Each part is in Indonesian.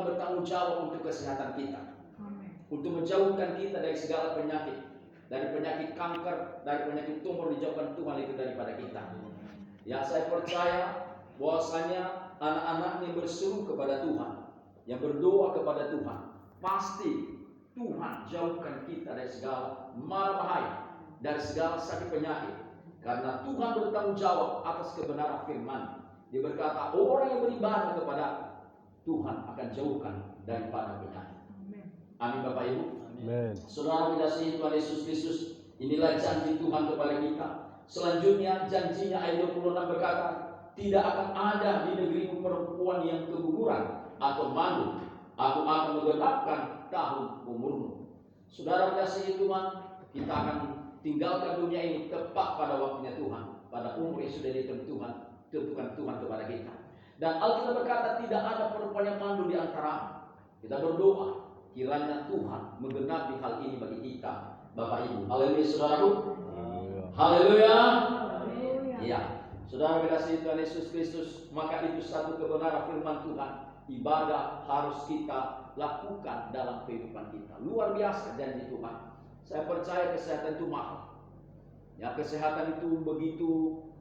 Tuhan bertanggung jawab untuk kesehatan kita. Untuk menjauhkan kita dari segala penyakit. Dari penyakit kanker, dari penyakit tumor, dijauhkan Tuhan itu daripada kita. Ya, saya percaya bahwasanya anak-anak yang berseru kepada Tuhan, yang berdoa kepada Tuhan, pasti Tuhan jauhkan kita dari segala mara bahaya, dari segala sakit penyakit. Karena Tuhan bertanggung jawab atas kebenaran firman. Dia berkata, orang yang beribadah kepada Tuhan akan jauhkan daripada penyakit. Amin Bapak Ibu. Amin. Saudara dikasihi Tuhan Yesus Kristus, inilah janji Tuhan kepada kita. Selanjutnya janjinya ayat 26 berkata, tidak akan ada di negerimu perempuan yang keguguran atau malu. Aku akan menggenapkan tahun umurmu. Saudara dikasihi Tuhan, kita akan tinggalkan dunia ini tepat pada waktunya Tuhan, pada umur yang sudah ditentukan Tuhan kepada kita. Dan Alkitab berkata tidak ada perempuan yang malu di antara. Kita berdoa kiranya Tuhan menggenapi hal ini bagi kita, Bapak Ibu. Haleluya, saudaraku. Haleluya. Iya, saudara dikasihi Tuhan Yesus Kristus, maka itu satu kebenaran firman Tuhan. Ibadah harus kita lakukan dalam kehidupan kita. Luar biasa janji Tuhan. Saya percaya kesehatan itu mahal. Ya, kesehatan itu begitu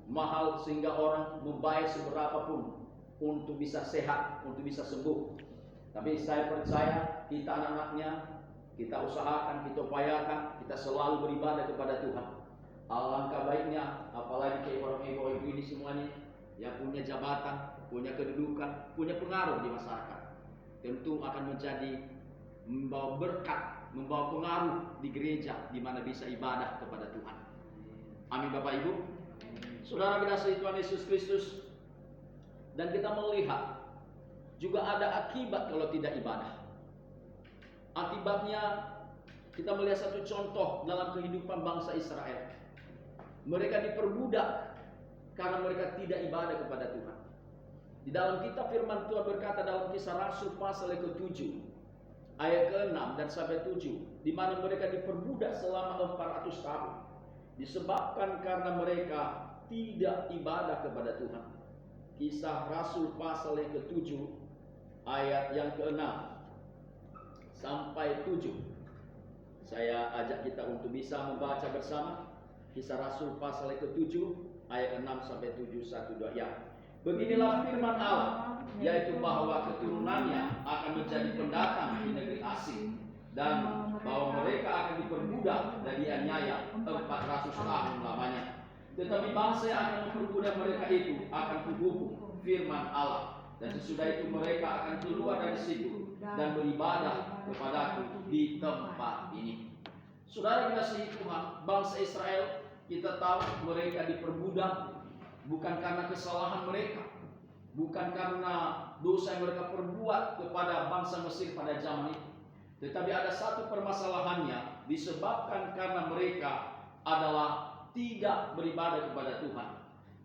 mahal sehingga orang membayar seberapapun untuk bisa sehat, untuk bisa sembuh. Tapi saya percaya kita anak-anaknya, kita usahakan, kita upayakan, kita selalu beribadah kepada Tuhan. Alangkah baiknya, apalagi kayak orang ego ini semuanya yang punya jabatan, punya kedudukan, punya pengaruh di masyarakat, tentu akan menjadi membawa berkat, membawa pengaruh di gereja di mana bisa ibadah kepada Tuhan. Amin Bapak Ibu. Saudara dikasihi Tuhan Yesus Kristus, dan kita melihat juga ada akibat kalau tidak ibadah. Akibatnya kita melihat satu contoh dalam kehidupan bangsa Israel. Mereka diperbudak karena mereka tidak ibadah kepada Tuhan. Di dalam kitab firman Tuhan berkata dalam Kisah Rasul pasal ke-7 ayat ke-6 dan sampai 7, di mana mereka diperbudak selama 400 tahun disebabkan karena mereka tidak ibadah kepada Tuhan. Kisah Rasul pasal yang ke-7 ayat yang ke-6 sampai 7. Saya ajak kita untuk bisa membaca bersama Kisah Rasul pasal yang ke-7 ayat 6 sampai 7, 1, 2 ya. Beginilah firman Allah, yaitu bahwa keturunannya akan menjadi pendatang di negeri asing, dan bahwa mereka akan diperbudak dan dianiaya 400 tahun lamanya. Tetapi bangsa yang akan memperbudak mereka itu akan kuhukum, firman Allah, dan sesudah itu mereka akan keluar dari situ dan beribadah kepadaku di tempat ini. Saudara dikasihi Tuhan, bangsa Israel, kita tahu mereka diperbudak bukan karena kesalahan mereka, bukan karena dosa yang mereka perbuat kepada bangsa Mesir pada zaman itu. Tetapi ada satu permasalahannya, disebabkan karena mereka adalah tidak beribadah kepada Tuhan.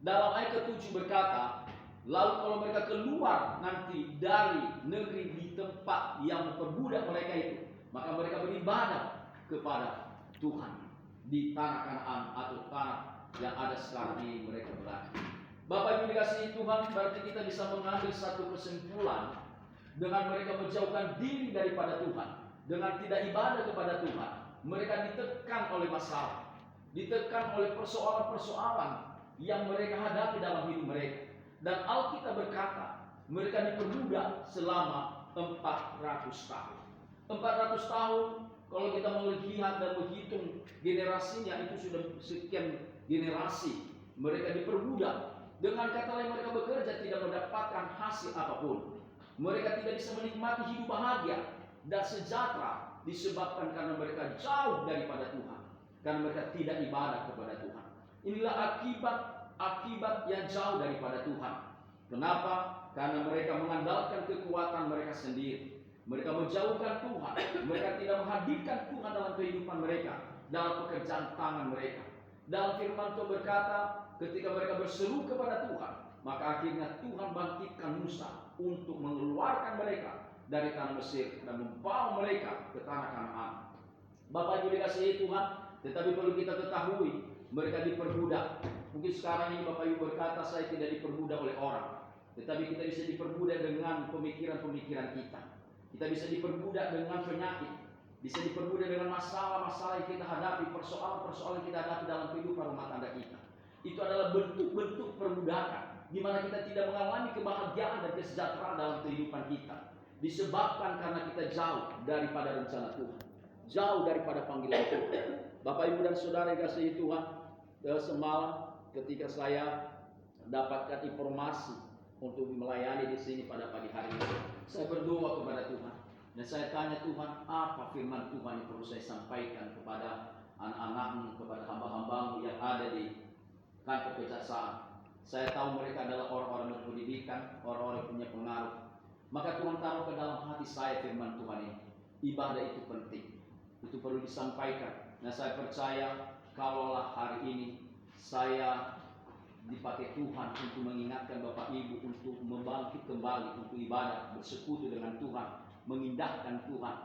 Dalam ayat ke-7 berkata, lalu kalau mereka keluar nanti dari negeri di tempat yang memperbudak mereka itu, maka mereka beribadah kepada Tuhan di tanah Kanaan atau tanah yang ada sekarang ini mereka berada. Bapak Ibu dikasihi Tuhan, berarti kita bisa mengambil satu kesimpulan dengan mereka menjauhkan diri daripada Tuhan, dengan tidak ibadah kepada Tuhan. Mereka ditekan oleh masalah, ditekan oleh persoalan-persoalan yang mereka hadapi dalam hidup mereka. Dan Alkitab berkata, mereka diperbudak selama 400 tahun. 400 tahun, kalau kita melihat dan menghitung generasinya, itu sudah sekian generasi mereka diperbudak. Dengan kata lain, mereka bekerja tidak mendapatkan hasil apapun. Mereka tidak bisa menikmati hidup bahagia dan sejahtera disebabkan karena mereka jauh daripada Tuhan, karena mereka tidak ibadah kepada Tuhan. Inilah akibat yang jauh daripada Tuhan. Kenapa? Karena mereka mengandalkan kekuatan mereka sendiri. Mereka menjauhkan Tuhan. Mereka tidak menghadirkan Tuhan dalam kehidupan mereka, dalam pekerjaan tangan mereka. Dalam firman Tuhan berkata, ketika mereka berseru kepada Tuhan, maka akhirnya Tuhan bangkitkan Musa untuk mengeluarkan mereka dari tanah Mesir dan membawa mereka ke tanah Kanaan. Bapak Ibu dikasihi Tuhan, tetapi perlu kita ketahui, mereka diperbudak. Mungkin sekarang ini Bapak Ibu berkata, saya tidak diperbudak oleh orang, tetapi kita bisa diperbudak dengan pemikiran-pemikiran kita. Kita bisa diperbudak dengan penyakit, bisa diperbudak dengan masalah-masalah yang kita hadapi, persoalan-persoalan yang kita hadapi dalam kehidupan rumah tangga kita. Itu adalah bentuk-bentuk perbudakan, di mana kita tidak mengalami kebahagiaan dan kesejahteraan dalam kehidupan kita, disebabkan karena kita jauh daripada rencana Tuhan, jauh daripada panggilan Tuhan. Bapak, Ibu, dan Saudara yang kasihi Tuhan, semalam ketika saya dapatkan informasi untuk melayani di sini pada pagi hari ini, saya berdoa kepada Tuhan dan saya tanya, Tuhan, apa firman Tuhan yang perlu saya sampaikan kepada anak-anak-Mu, kepada hamba-hamba-Mu yang ada di kantor kejaksaan. Saya tahu mereka adalah orang-orang berpendidikan, orang-orang yang punya pengaruh. Maka Tuhan taruh ke dalam hati saya firman Tuhan ini. Ibadah itu penting, itu perlu disampaikan. Nah, saya percaya kalaulah hari ini saya dipakai Tuhan untuk mengingatkan Bapak Ibu untuk membangkit kembali untuk ibadah, bersekutu dengan Tuhan, mengindahkan Tuhan,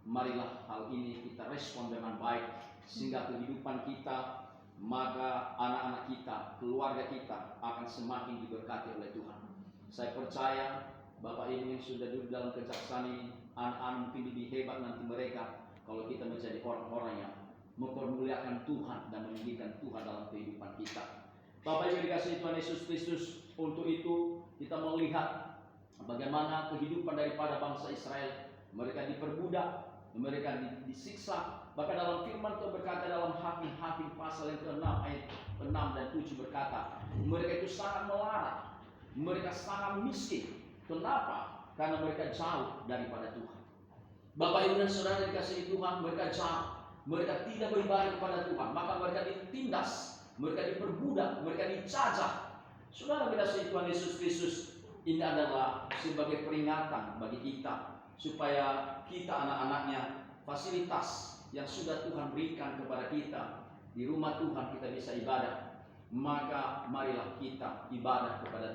marilah hal ini kita respon dengan baik, sehingga kehidupan kita, maka anak-anak kita, keluarga kita akan semakin diberkati oleh Tuhan. Saya percaya Bapak Ibu yang sudah duduk dalam kejaksaan ini, anak-anak mungkin lebih hebat nanti mereka kalau kita menjadi orang-orang yang mempermuliakan Tuhan dan meninggikan Tuhan dalam kehidupan kita. Bapak Ibu dikasihi Tuhan Yesus Kristus, untuk itu kita melihat bagaimana kehidupan daripada bangsa Israel. Mereka diperbudak, mereka disiksa. Bahkan dalam firman Tuhan berkata dalam Hakim-Hakim pasal yang ke-6 ayat 6 dan 7 berkata, mereka itu sangat melarat, mereka sangat miskin. Kenapa? Karena mereka jauh daripada Tuhan. Bapak, Ibu, dan Saudara dikasihi Tuhan, mereka jauh, mereka tidak beribadah kepada Tuhan, maka mereka ditindas, mereka diperbudak, mereka dijajah. Saudara dikasihi Tuhan Yesus Kristus, ini adalah sebagai peringatan bagi kita, supaya kita anak-anaknya, fasilitas yang sudah Tuhan berikan kepada kita di rumah Tuhan, kita bisa ibadah. Maka marilah kita ibadah kepada Tuhan.